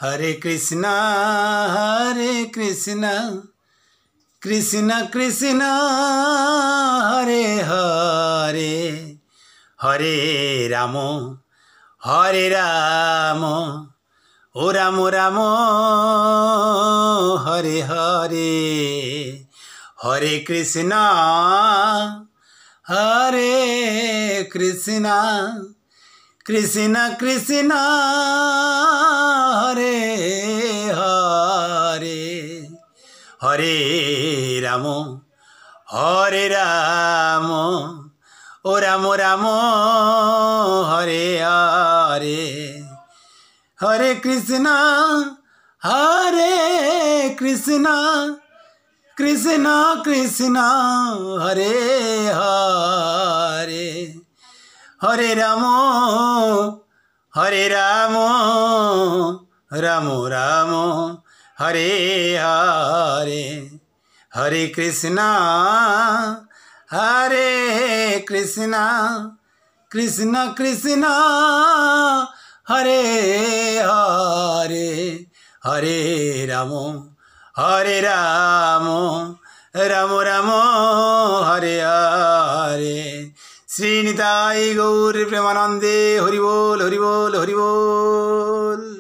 हरे कृष्णा कृष्ण कृष्ण हरे हरे हरे राम ओ राम राम हरे हरे हरे कृष्णा कृष्ण कृष्ण हरे हरे हरे राम ओ राम राम हरे हरे हरे कृष्णा कृष्ण कृष्ण हरे हरे हरे राम राम राम हरे हरे हरे कृष्णा कृष्ण कृष्ण हरे हरे हरे राम राम राम हरे हरे श्री निताई गौर प्रेमानंदे हरि बोल हरि बोल हरि बोल।